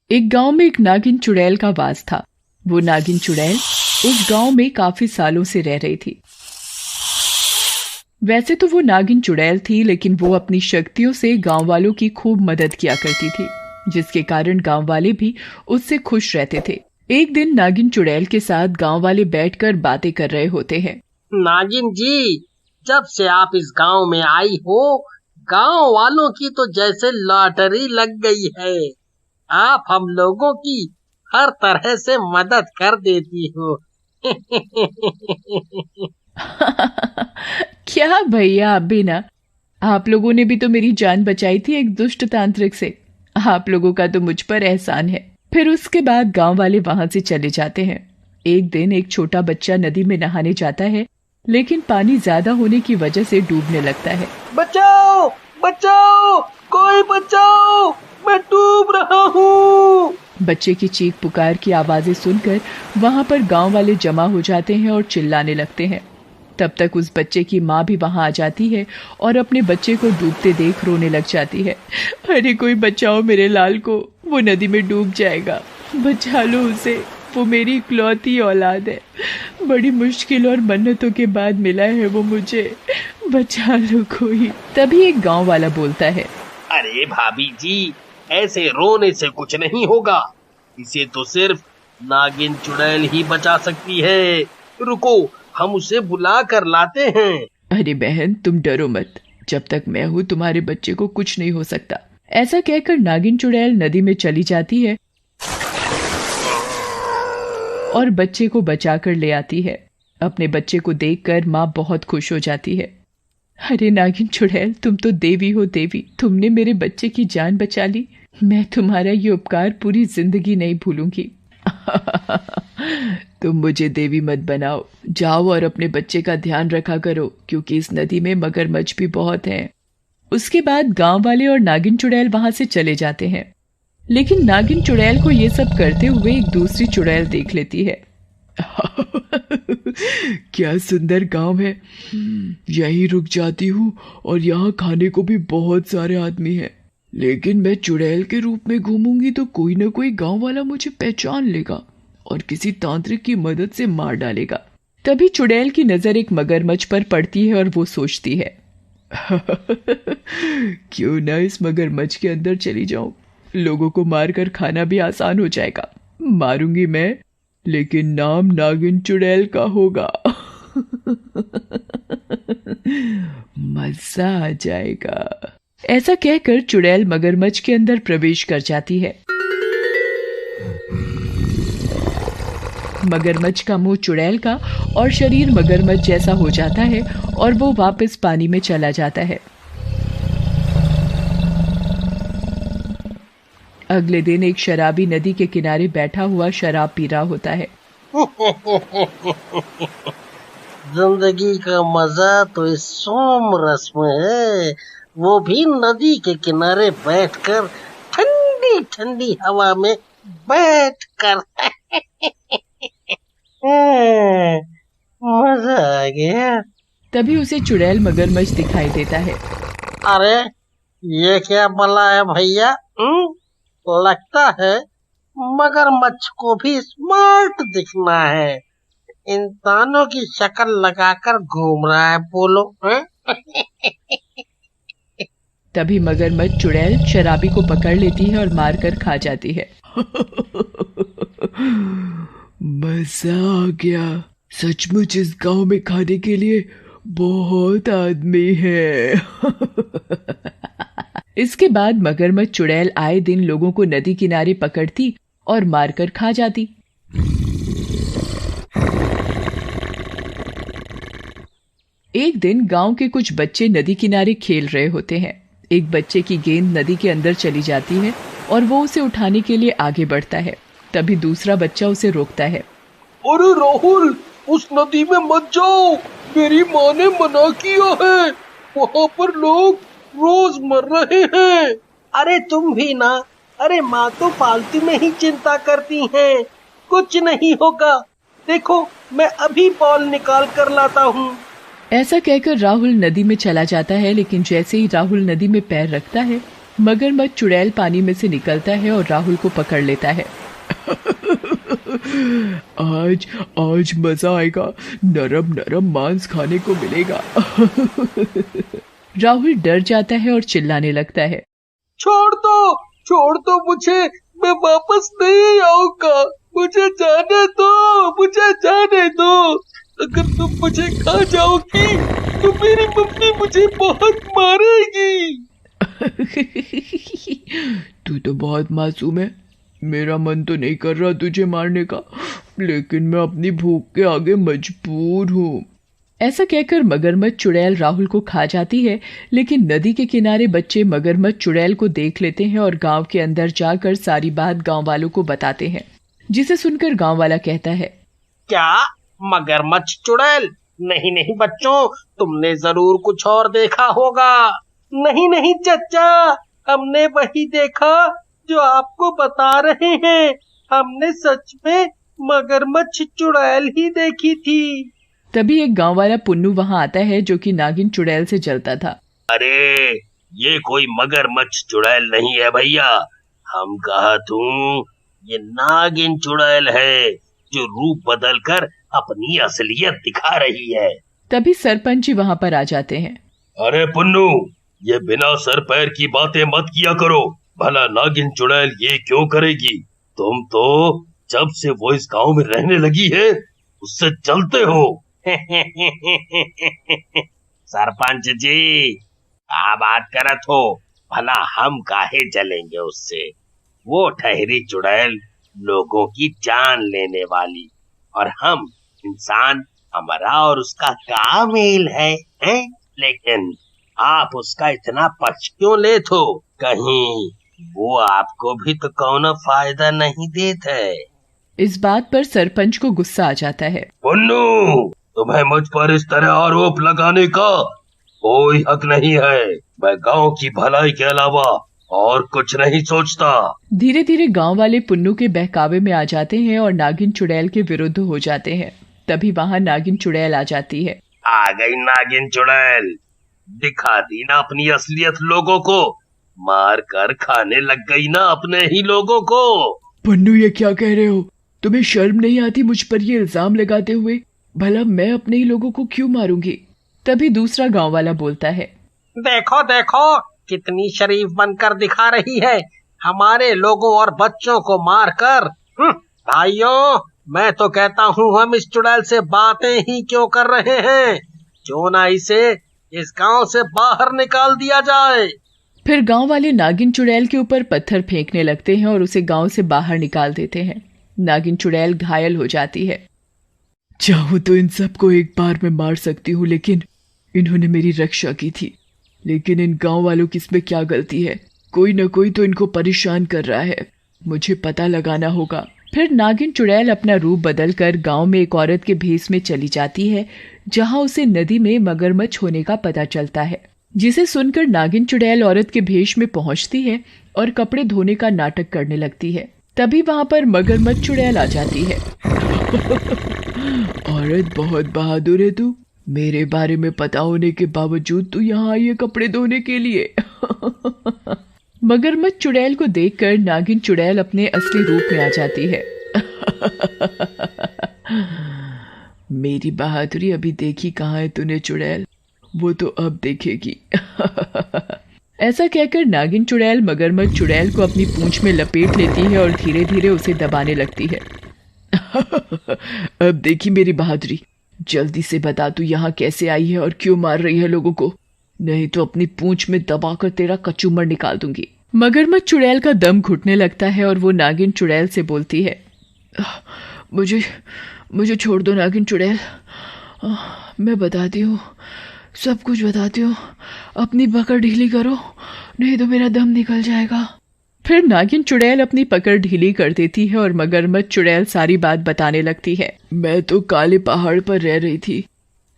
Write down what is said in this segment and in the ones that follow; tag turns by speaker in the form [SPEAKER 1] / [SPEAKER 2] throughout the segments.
[SPEAKER 1] एक गांव में एक नागिन चुड़ैल का वास था। वो नागिन चुड़ैल उस गांव में काफी सालों से रह रही थी। वैसे तो वो नागिन चुड़ैल थी, लेकिन वो अपनी शक्तियों से गांव वालों की खूब मदद किया करती थी, जिसके कारण गांव वाले भी उससे खुश रहते थे। एक दिन नागिन चुड़ैल के साथ गांव वाले बैठकर बातें कर रहे होते हैं।
[SPEAKER 2] नागिन जी, जब से आप इस गांव में आई हो, गांव वालों की तो जैसे लॉटरी लग गई है। आप हम लोगों की हर तरह से मदद कर देती हो।
[SPEAKER 1] क्या भैया, आप भी ना। आप लोगों ने भी तो मेरी जान बचाई थी एक दुष्ट तांत्रिक से। आप लोगों का तो मुझ पर एहसान है। फिर उसके बाद गांव वाले वहां से चले जाते हैं। एक दिन एक छोटा बच्चा नदी में नहाने जाता है, लेकिन पानी ज्यादा होने की वजह से डूबने लगता है।
[SPEAKER 2] बचाओ बचाओ, कोई बचाओ, मैं डूब रहा हूँ।
[SPEAKER 1] बच्चे की चीख पुकार की आवाजें सुनकर वहां पर गांव वाले जमा हो जाते हैं और चिल्लाने लगते हैं। तब तक उस बच्चे की माँ भी वहां आ जाती है और अपने बच्चे को डूबते देख रोने लग जाती है। अरे कोई बचाओ मेरे लाल को, वो नदी में डूब जाएगा, बचा लो उसे, वो मेरी इकलौती औलाद है। बड़ी मुश्किल और मन्नतों के बाद मिला है वो मुझे, बचा लो कोई। तभी एक गांव वाला बोलता है,
[SPEAKER 2] अरे भाभी जी, ऐसे रोने से कुछ नहीं होगा। इसे तो सिर्फ नागिन चुड़ैल ही बचा सकती है। रुको, हम उसे बुला कर लाते हैं।
[SPEAKER 1] अरे बहन, तुम डरो मत, जब तक मैं हूँ तुम्हारे बच्चे को कुछ नहीं हो सकता। ऐसा कहकर नागिन चुड़ैल नदी में चली जाती है और बच्चे को बचाकर ले आती है। अपने बच्चे को देखकर माँ बहुत खुश हो जाती है। अरे नागिन चुड़ैल, तुम तो देवी हो देवी, तुमने मेरे बच्चे की जान बचा ली। मैं तुम्हारा ये उपकार पूरी जिंदगी नहीं भूलूंगी। तुम मुझे देवी मत बनाओ, जाओ और अपने बच्चे का ध्यान रखा करो, क्योंकि इस नदी में मगरमच्छ भी बहुत हैं। उसके बाद गांव वाले और नागिन चुड़ैल वहां से चले जाते हैं, लेकिन नागिन चुड़ैल को ये सब करते हुए एक दूसरी चुड़ैल देख लेती है। क्या सुंदर गांव है, यहीं रुक जाती हूँ और यहाँ खाने को भी बहुत सारे आदमी हैं। लेकिन मैं चुड़ैल के रूप में घूमूंगी तो कोई ना कोई गांव वाला मुझे पहचान लेगा और किसी तांत्रिक की मदद से मार डालेगा। तभी चुड़ैल की नजर एक मगरमच्छ पर पड़ती है और वो सोचती है, क्यों ना इस मगरमच्छ के अंदर चली जाऊं, लोगों को मारकर खाना भी आसान हो जाएगा। मारूंगी मैं, लेकिन नाम नागिन चुड़ैल का होगा। मजा आ जाएगा। ऐसा कहकर चुड़ैल मगरमच्छ के अंदर प्रवेश कर जाती है। मगरमच्छ का मुंह चुड़ैल का और शरीर मगरमच्छ जैसा हो जाता है और वो वापस पानी में चला जाता है। अगले दिन एक शराबी नदी के किनारे बैठा हुआ शराब पी रहा होता है।
[SPEAKER 2] जिंदगी का मजा तो इस सोम रस में है, वो भी नदी के किनारे बैठकर ठंडी ठंडी हवा में बैठकर। मजा आ गया।
[SPEAKER 1] तभी उसे चुड़ैल मगरमच्छ दिखाई देता है।
[SPEAKER 2] अरे ये क्या बला है भैया? लगता है मगरमच्छ को भी स्मार्ट दिखना है। इंसानों की शक्ल लगाकर घूम रहा है, बोलो है?
[SPEAKER 1] तभी मगरमच्छ चुड़ैल शराबी को पकड़ लेती है और मारकर खा जाती है। मजा आ गया, सचमुच इस गांव में खाने के लिए बहुत आदमी है। इसके बाद मगरमच्छ चुड़ैल आए दिन लोगों को नदी किनारे पकड़ती और मारकर खा जाती। एक दिन गांव के कुछ बच्चे नदी किनारे खेल रहे होते हैं। एक बच्चे की गेंद नदी के अंदर चली जाती है और वो उसे उठाने के लिए आगे बढ़ता है। तभी दूसरा बच्चा उसे रोकता है।
[SPEAKER 2] अरे राहुल, उस नदी में मत जाओ, मेरी माँ ने मना किया है, वहाँ पर लोग रोज मर रहे हैं। अरे तुम भी ना, अरे माँ तो पालतू में ही चिंता करती हैं, कुछ नहीं होगा। देखो मैं अभी बॉल निकाल कर लाता हूँ।
[SPEAKER 1] ऐसा कहकर राहुल नदी में चला जाता है, लेकिन जैसे ही राहुल नदी में पैर रखता है मगरमच्छ चुड़ैल पानी में से निकलता है और राहुल को पकड़ लेता है।
[SPEAKER 3] आज आज मजा आएगा, नरम नरम मांस खाने को मिलेगा।
[SPEAKER 1] राहुल डर जाता है और चिल्लाने लगता है,
[SPEAKER 2] छोड़ दो मुझे, मैं वापस नहीं आऊंगा, मुझे जाने दो। अगर तुम मुझे खा जाओगी तो मेरी मम्मी मुझे बहुत मारेगी।
[SPEAKER 3] तू तो बहुत मासूम है, मेरा मन तो नहीं कर रहा तुझे मारने का, लेकिन मैं अपनी भूख के आगे मजबूर हूँ।
[SPEAKER 1] ऐसा कहकर मगरमच्छ चुड़ैल राहुल को खा जाती है, लेकिन नदी के किनारे बच्चे मगरमच्छ चुड़ैल को देख लेते हैं और गांव के अंदर जाकर सारी बात गांव वालों को बताते हैं, जिसे सुनकर गांव वाला कहता है,
[SPEAKER 2] क्या मगरमच्छ चुड़ैल? नहीं बच्चों, तुमने जरूर कुछ और देखा होगा। नहीं चचा, हमने वही देखा जो आपको बता रहे हैं। हमने सच में मगरमच्छ चुड़ैल ही देखी थी।
[SPEAKER 1] तभी एक गांव वाला पुन्नू वहां आता है, जो कि नागिन चुड़ैल से जलता था।
[SPEAKER 4] अरे ये कोई मगरमच्छ चुड़ैल नहीं है भैया, हम कहा तू ये नागिन चुड़ैल है जो रूप बदलकर अपनी असलियत दिखा रही है।
[SPEAKER 1] तभी सरपंच जी वहां पर आ जाते हैं।
[SPEAKER 4] अरे पुन्नू, ये बिना सर पैर की बातें मत किया करो, भला नागिन चुड़ैल ये क्यों करेगी? तुम तो जब से वो इस गांव में रहने लगी है उससे जलते हो। सरपंच जी, क्या बात करत हो? भला हम काहे जलेंगे उससे? वो ठहरी चुड़ैल लोगों की जान लेने वाली, और हम इंसान, हमारा और उसका क्या मेल है, हैं? लेकिन आप उसका इतना पक्ष क्यों लेत हो? कहीं वो आपको भी तो कौनो फायदा नहीं देता है।
[SPEAKER 1] इस बात पर सरपंच को गुस्सा आ जाता है।
[SPEAKER 4] पुन्नू, तुम्हें मुझ पर इस तरह आरोप लगाने का कोई हक नहीं है। मैं गांव की भलाई के अलावा और कुछ नहीं सोचता।
[SPEAKER 1] धीरे धीरे गांव वाले पुन्नू के बहकावे में आ जाते हैं और नागिन चुड़ैल के विरुद्ध हो जाते हैं। तभी वहां नागिन चुड़ैल आ जाती है।
[SPEAKER 4] आ गई नागिन चुड़ैल, दिखा दी ना अपनी असलियत लोगों को, मार कर खाने लग गई ना अपने ही लोगों को।
[SPEAKER 3] पन्नू, ये क्या कह रहे हो? तुम्हें शर्म नहीं आती मुझ पर ये इल्जाम लगाते हुए? भला मैं अपने ही लोगों को क्यों मारूंगी?
[SPEAKER 1] तभी दूसरा गांव वाला बोलता है,
[SPEAKER 2] देखो कितनी शरीफ बनकर दिखा रही है, हमारे लोगों और बच्चों को मारकर। भाइयों, मैं तो कहता हूँ हम इस चुड़ैल से बातें ही क्यों कर रहे हैं, क्यों ना इसे इस गांव से बाहर निकाल दिया जाए।
[SPEAKER 1] फिर गांव वाले नागिन चुड़ैल के ऊपर पत्थर फेंकने लगते हैं और उसे गांव से बाहर निकाल देते हैं। नागिन चुड़ैल घायल हो जाती है।
[SPEAKER 3] चाहूं तो इन सबको एक बार में मार सकती हूँ, लेकिन इन्होंने मेरी रक्षा की थी। लेकिन इन गांव वालों की इसमें क्या गलती है? कोई न कोई तो इनको परेशान कर रहा है, मुझे पता लगाना होगा।
[SPEAKER 1] फिर नागिन चुड़ैल अपना रूप बदलकर गांव में एक औरत के भेष में चली जाती है, जहां उसे नदी में मगरमच्छ होने का पता चलता है, जिसे सुनकर नागिन चुड़ैल औरत के भेष में पहुंचती है और कपड़े धोने का नाटक करने लगती है। तभी वहां पर मगरमच्छ चुड़ैल आ जाती है।
[SPEAKER 3] औरत, बहुत बहादुर है तू। मेरे बारे में पता होने के बावजूद तू यहाँ आई है कपड़े धोने के लिए।
[SPEAKER 1] मगरमच्छ चुड़ैल को देखकर नागिन चुड़ैल अपने असली रूप में आ जाती है।
[SPEAKER 3] मेरी बहादुरी अभी देखी कहाँ है तूने चुड़ैल, वो तो अब देखेगी।
[SPEAKER 1] ऐसा कहकर नागिन चुड़ैल मगरमच्छ चुड़ैल को अपनी पूंछ में लपेट लेती है और धीरे धीरे उसे दबाने लगती है।
[SPEAKER 3] अब देखी मेरी बहादुरी, जल्दी से बता तू यहाँ कैसे आई है और क्यों मार रही है लोगों को, नहीं तो अपनी पूंछ में दबाकर तेरा कचूमर निकाल दूंगी।
[SPEAKER 1] मगरमच्छ चुड़ैल का दम घुटने लगता है और वो नागिन चुड़ैल से बोलती है,
[SPEAKER 3] मुझे छोड़ दो नागिन चुड़ैल, मैं बताती हूँ, सब कुछ बताती हूँ। अपनी पकड़ ढीली करो, नहीं तो मेरा दम निकल जाएगा।
[SPEAKER 1] फिर नागिन चुड़ैल अपनी पकड़ ढीली कर देती है और मगरमच्छ चुड़ैल सारी बात बताने लगती है।
[SPEAKER 3] मैं तो काले पहाड़ पर रह रही थी।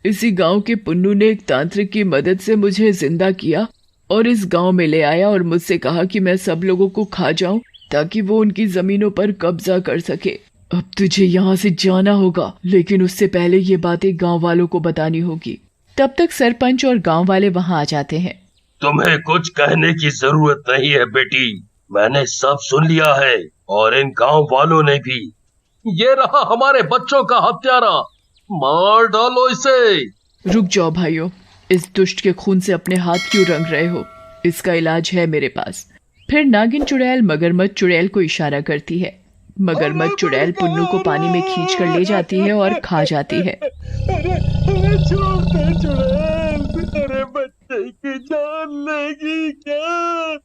[SPEAKER 3] इसी गांव के पुन्नू ने एक तांत्रिक की मदद से मुझे जिंदा किया और इस गांव में ले आया और मुझसे कहा कि मैं सब लोगों को खा जाऊं ताकि वो उनकी जमीनों पर कब्जा कर सके। अब तुझे यहाँ से जाना होगा, लेकिन उससे पहले ये बातें गांव वालों को बतानी होगी।
[SPEAKER 1] तब तक सरपंच और गांव वाले वहां आ जाते हैं।
[SPEAKER 4] तुम्हें कुछ कहने की जरूरत नहीं है बेटी, मैंने सब सुन लिया है और इन गांव वालों ने भी।
[SPEAKER 2] ये रहा हमारे बच्चों का हत्यारा, मार डालो इसे।
[SPEAKER 1] रुक जाओ भाइयों, इस दुष्ट के खून से अपने हाथ क्यों रंग रहे हो? इसका इलाज है मेरे पास। फिर नागिन चुड़ैल मगरमच्छ चुड़ैल को इशारा करती है। मगरमच्छ चुड़ैल पुन्नू को पानी में खींच कर ले जाती है और खा जाती है।
[SPEAKER 2] अरे छोड़ दे चुड़ैल, अरे बच्चे की जान लेगी क्या?